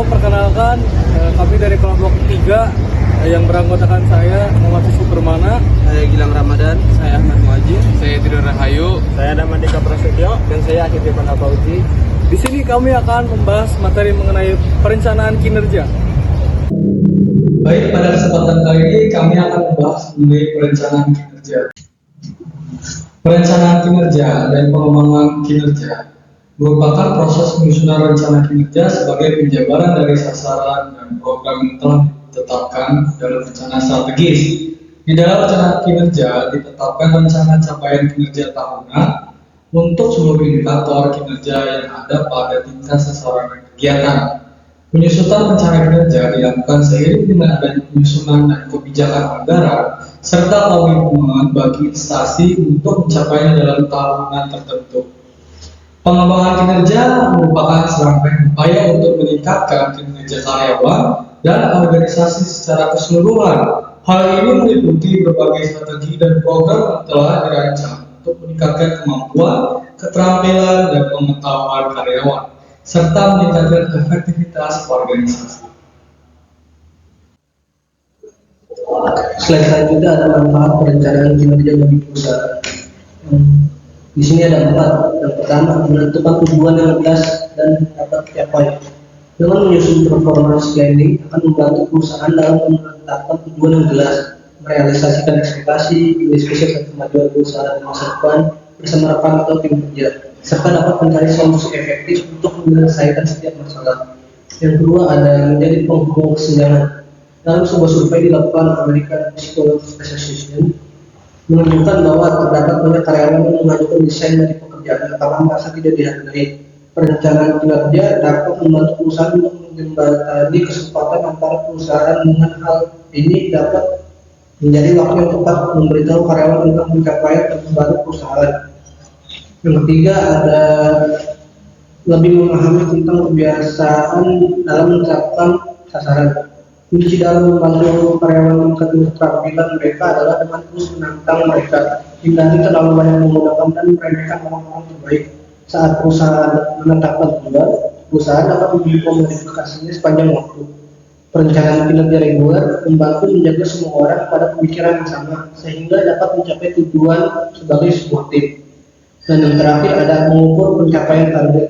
perkenalkan, kami dari kelompok 3 yang beranggotakan saya Muhammad Supermana, Saya Gilang Ramadan, saya Ahmad Muajir, Saya Tidur Rahayu. Saya Damandika Prasetyo. dan saya Akhir Depana Fauzi. Di sini kami akan membahas materi mengenai perencanaan kinerja. Baik, pada kesempatan kali ini kami akan membahas mengenai perencanaan kinerja. Perencanaan kinerja dan pengembangan kinerja merupakan proses penyusunan rencana kinerja sebagai penjabaran dari sasaran dan program yang telah ditetapkan dalam rencana strategis. Di dalam rencana kinerja ditetapkan rencana capaian kinerja tahunan untuk seluruh indikator kinerja yang ada pada tingkat sasaran dan kegiatan. Penyusunan rencana kinerja dilakukan seiring dengan adanya penyusunan dan kebijakan anggaran serta komitmen bagi instansi untuk mencapainya dalam tahunan tertentu. Pengembangan kinerja merupakan serangkaian upaya untuk meningkatkan kinerja karyawan dan organisasi secara keseluruhan. Hal ini meliputi berbagai strategi dan program yang telah dirancang untuk meningkatkan kemampuan, keterampilan, dan pengetahuan karyawan, serta meningkatkan efektivitas organisasi. Slide selanjutnya ada manfaat perencanaan kinerja bagi perusahaan. Di sini ada 4. Yang pertama, menentukan tujuan yang jelas dan dapat dicapai. Dengan menyusun performance planning akan membantu perusahaan dalam menetapkan tujuan yang jelas, merealisasikan ekspektasi, mendiskusikan kemajuan perusahaan di masa depan bersama rekan atau tim kerja, serta dapat mencari solusi efektif untuk menyelesaikan setiap masalah. Yang kedua ada menjadi penghubung kesenjangan. Dalam sebuah survei dilakukan American Psychological Association menunjukkan bahwa terdapat banyak karyawan yang mengajukan desain dari pekerjaan karena merasa tidak dihargai. Perencanaan kinerja dapat membantu perusahaan untuk menjembatani kesempatan antara perusahaan dengan hal ini dapat menjadi waktu yang tepat memberitahu karyawan tentang pencapaian terbaru perusahaan. Yang ketiga ada lebih memahami tentang kebiasaan dalam mencapai sasaran. Kunci dalam membantu karyawan meningkatkan keterampilan mereka adalah dengan terus menantang mereka, hindari terlalu banyak menggunakan dan meremehkan orang-orang terbaik. Saat perusahaan menetapkan tujuan, perusahaan dapat memodifikasinya sepanjang waktu. Perencanaan kinerja reguler membantu menjaga semua orang pada pemikiran yang sama, sehingga dapat mencapai tujuan sebagai sebuah tim. Dan yang terakhir ada mengukur pencapaian target.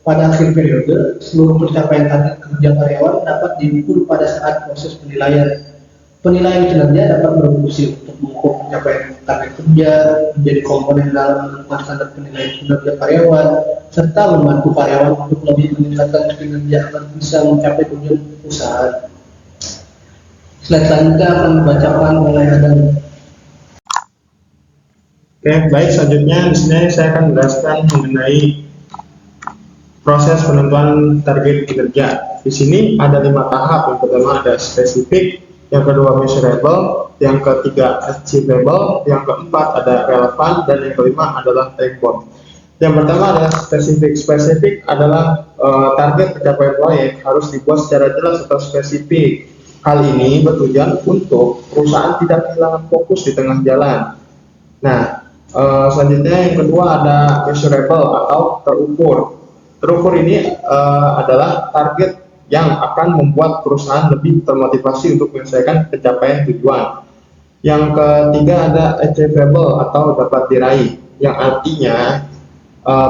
Pada akhir periode, seluruh pencapaian target kerja karyawan dapat diukur pada saat proses penilaian. Penilaian kinerja dapat berfungsi untuk mengukur pencapaian target kerja, menjadi komponen dalam menentukan standar penilaian kinerja karyawan, serta membantu karyawan untuk lebih meningkatkan kinerja agar bisa mencapai tujuan perusahaan. Slide selanjutnya akan dibacakan oleh Adam. Oke, baik, selanjutnya di sini saya akan menjelaskan mengenai proses penentuan target kinerja. Di sini ada 5 tahap. Yang pertama ada spesifik, yang kedua measurable, yang ketiga achievable, yang keempat ada relevan, dan yang kelima adalah time bound. Yang pertama adalah spesifik. Spesifik adalah target pencapaian proyek harus dibuat secara jelas atau spesifik. Hal ini bertujuan untuk perusahaan tidak kehilangan fokus di tengah jalan. Nah, selanjutnya yang kedua ada measurable atau terukur. Terukur ini adalah target yang akan membuat perusahaan lebih termotivasi untuk menyelesaikan pencapaian tujuan. Yang ketiga ada achievable atau dapat diraih, yang artinya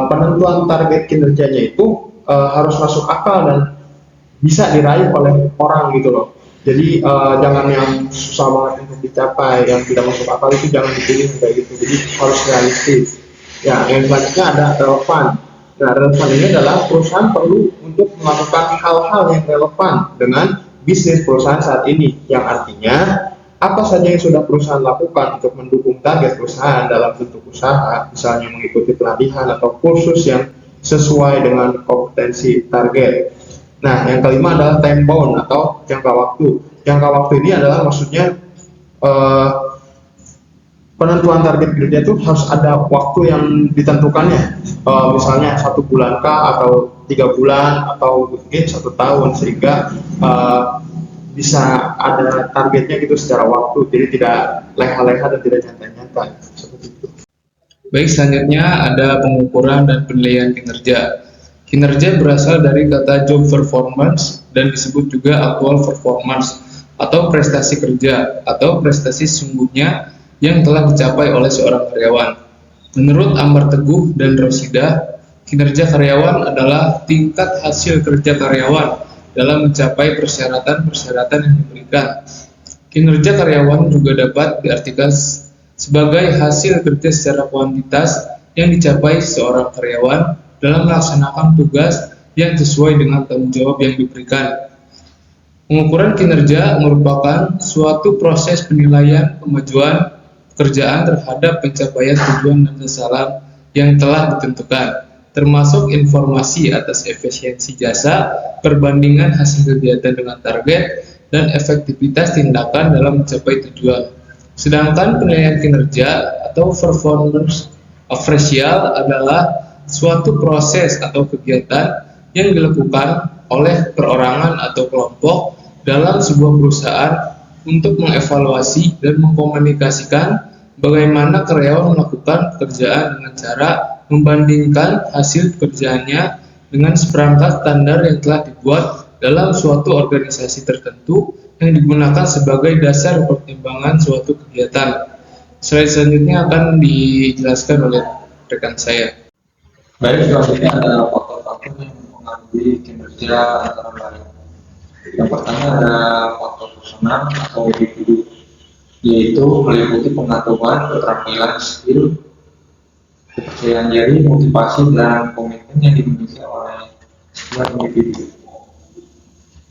penentuan target kinerjanya itu harus masuk akal dan bisa diraih oleh orang gitu loh. Jadi jangan yang susah banget untuk dicapai, yang tidak masuk akal itu jangan dipilih kayak gitu. Jadi harus realistis. Ya, yang selanjutnya ada relevan. Nah, relevan ini adalah perusahaan perlu untuk melakukan hal-hal yang relevan dengan bisnis perusahaan saat ini, yang artinya apa saja yang sudah perusahaan lakukan untuk mendukung target perusahaan dalam bentuk usaha, misalnya mengikuti pelatihan atau kursus yang sesuai dengan kompetensi target. Nah, yang kelima adalah time bound atau jangka waktu. Jangka waktu ini adalah maksudnya penentuan target kerja itu harus ada waktu yang ditentukannya, misalnya 1 bulan kah, atau 3 bulan, atau mungkin 1 tahun, sehingga bisa ada targetnya gitu secara waktu, jadi tidak leha-leha dan tidak nyata-nyata seperti itu. Baik, selanjutnya ada pengukuran dan penilaian kinerja. Kinerja berasal dari kata job performance dan disebut juga actual performance atau prestasi kerja atau prestasi sesungguhnya yang telah dicapai oleh seorang karyawan. Menurut Amar Teguh dan Rosidah, kinerja karyawan adalah tingkat hasil kerja karyawan dalam mencapai persyaratan-persyaratan yang diberikan. Kinerja karyawan juga dapat diartikan sebagai hasil kerja secara kuantitas yang dicapai seorang karyawan dalam melaksanakan tugas yang sesuai dengan tanggung jawab yang diberikan. Pengukuran kinerja merupakan suatu proses penilaian kemajuan pekerjaan terhadap pencapaian tujuan dan sasaran yang telah ditentukan, termasuk informasi atas efisiensi jasa, perbandingan hasil kegiatan dengan target, dan efektivitas tindakan dalam mencapai tujuan. Sedangkan penilaian kinerja atau performance appraisal adalah suatu proses atau kegiatan yang dilakukan oleh perorangan atau kelompok dalam sebuah perusahaan untuk mengevaluasi dan mengkomunikasikan bagaimana karyawan melakukan pekerjaan dengan cara membandingkan hasil pekerjaannya dengan seperangkat standar yang telah dibuat dalam suatu organisasi tertentu yang digunakan sebagai dasar pertimbangan suatu kegiatan. Slide selanjutnya akan dijelaskan oleh rekan saya. Baik, selanjutnya ada faktor-faktor yang mempengaruhi kinerja antara lain. Yang pertama ada faktor personal atau individu, yaitu meliputi pengetahuan, keterampilan, skill, kepercayaan diri, motivasi, dan komitmen yang dimiliki oleh setiap individu.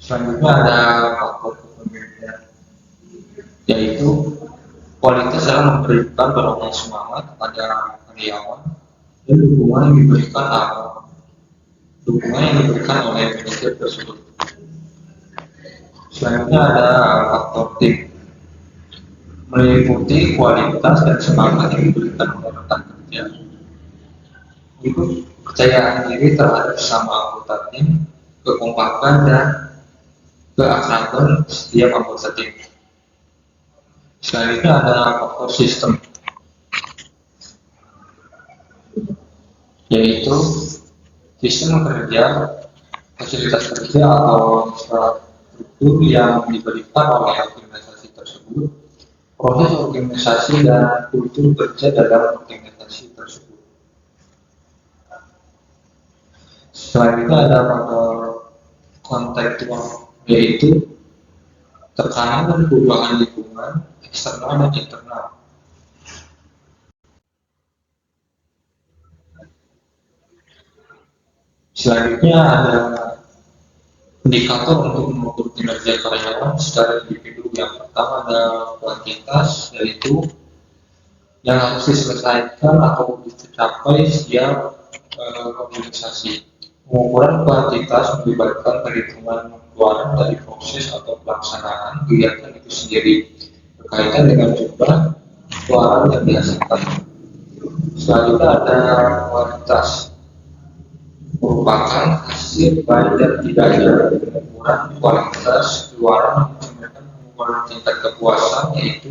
Selanjutnya ada faktor kepemimpinan, yaitu kualitas dalam memberikan dorongan semangat kepada karyawan dan dukungan yang diberikan oleh manajer tersebut. Selanjutnya ada faktor tim, meliputi kualitas dan semangat yang diberikan oleh rekan kerja. Itu kepercayaan diri terhadap sesama anggota tim, kekompakan dan keakraban setiap anggota tim. Selanjutnya ada faktor sistem, yaitu sistem kerja, fasilitas kerja atau infrastruktur yang diberikan oleh organisasi tersebut, proses organisasi dan kultur kerja dalam organisasi tersebut. Selanjutnya ada faktor kontekstual, yaitu tekanan dan perubahan lingkungan eksternal dan internal. Selanjutnya ada indikator untuk mengukur kinerja karyawan secara individu. Yang pertama ada kuantitas, yaitu yang harus diselesaikan atau dicapai setiap organisasi. Pengukuran kuantitas melibatkan perhitungan pengeluaran dari proses atau pelaksanaan kegiatan itu sendiri berkaitan dengan jumlah pengeluaran yang dihasilkan. Selanjutnya ada kualitas, merupakan hasil baik dan tidaknya pengukuran kualitas keluaran mencerminkan pengukuran tingkat kepuasan, yaitu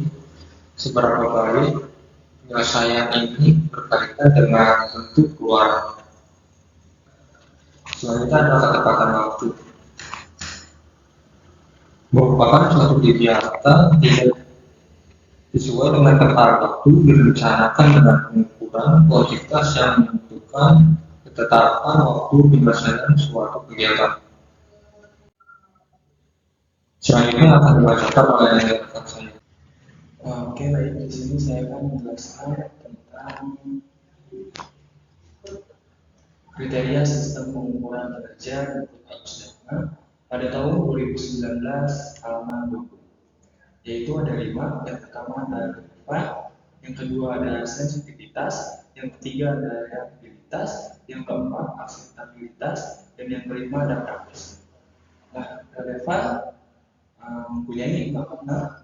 seberapa baik penyelesaian ini berkaitan dengan bentuk keluaran. Selanjutnya ada ketepatan waktu, merupakan suatu kegiatan tidak sesuai dengan tenggat waktu direncanakan dengan pengukuran kuantitas yang menentukan ketetapan waktu penyelesaian suatu kegiatan. Selanjutnya akan dibacakan oleh rekan saya. Oke, baik. Di sini saya akan menjelaskan tentang kriteria sistem pengukuran kinerja untuk Ausdana pada tahun 2019 halaman 20, yaitu ada 5. Yang pertama ada relevan, yang kedua ada sensitivitas, yang ketiga ada reaktivitas, yang keempat akseptabilitas, dan yang kelima ada praktis. Nah, relevan mempunyai makna.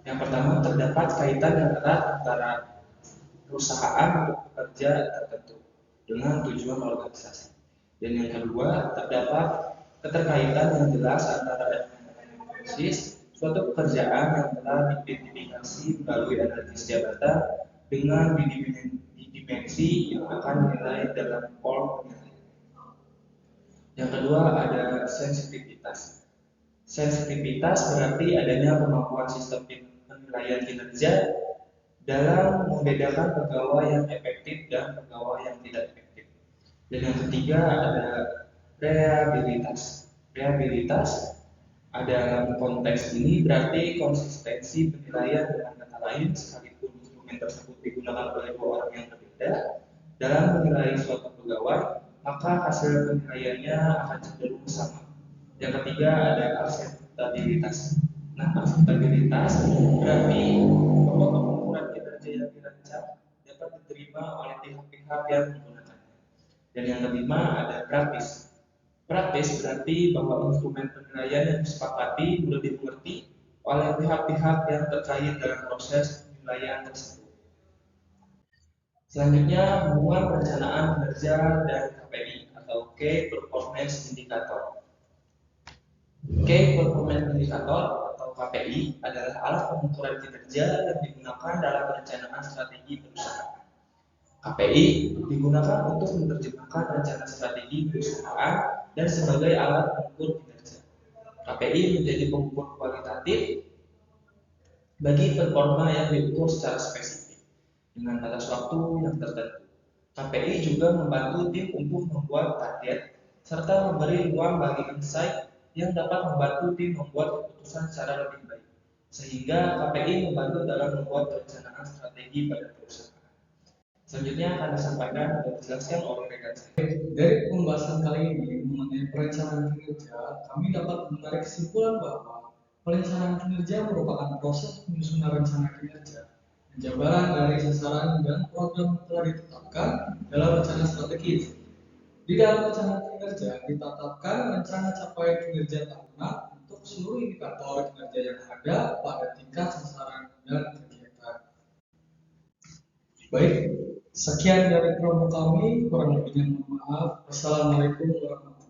Yang pertama, terdapat kaitan yang erat antara perusahaan atau pekerja tertentu dengan tujuan organisasi. Dan yang kedua, terdapat keterkaitan yang jelas antara analisis suatu pekerjaan yang telah diidentifikasi melalui analisis jabatan dengan dimensi yang akan dinilai dalam form penilaian. Yang kedua ada sensitivitas. Sensitivitas berarti adanya kemampuan sistem penilaian kinerja dalam membedakan pegawai yang efektif dan pegawai yang tidak efektif. Dan yang ketiga ada reliabilitas. Reliabilitas dalam konteks ini berarti konsistensi penilaian dengan kata lain, sekalipun instrumen tersebut digunakan oleh dua orang yang berbeda dalam menilai suatu pegawai, maka hasil penilaiannya akan cenderung sama. Yang ketiga ada akseptabilitas. Nah, akseptabilitas berarti bahwa pengukuran kinerja yang dirancang dapat diterima oleh pihak-pihak yang menggunakannya. Dan yang kelima ada praktis. Praktis berarti bahwa instrumen penilaian yang disepakati mudah dimengerti oleh pihak-pihak yang terkait dalam proses penilaian tersebut. Selanjutnya, hubungan perencanaan kinerja dan KPI atau Key Performance Indicator. Key Performance Indicator atau KPI adalah alat pengukuran kinerja yang digunakan dalam perencanaan strategi perusahaan. KPI digunakan untuk menerjemahkan rencana strategi perusahaan dan sebagai alat pengukur kinerja. KPI menjadi pengukur kualitatif bagi performa yang diukur secara spesifik dengan batas waktu yang tertentu. KPI juga membantu tim untuk membuat target serta memberi ruang bagi insight yang dapat membantu tim membuat keputusan secara lebih baik. Sehingga KPI membantu dalam membuat perencanaan strategi pada perusahaan. Selanjutnya akan disampaikan dan dijelaskan oleh rekan saya. Dari pembahasan kali ini mengenai perencanaan kinerja, kami dapat menarik kesimpulan bahwa perencanaan kinerja merupakan proses penyusunan rencana kinerja, penjabaran dari sasaran dan program yang telah ditetapkan dalam rencana strategis. Di dalam rencana kinerja ditetapkan rencana capaian kinerja tahunan untuk seluruh indikator kinerja yang ada pada tingkat sasaran dan kegiatan. Baik, sekian dari kelompok kami, kurang lebihnya mohon maaf. Wassalamualaikum warahmatullahi wabarakatuh.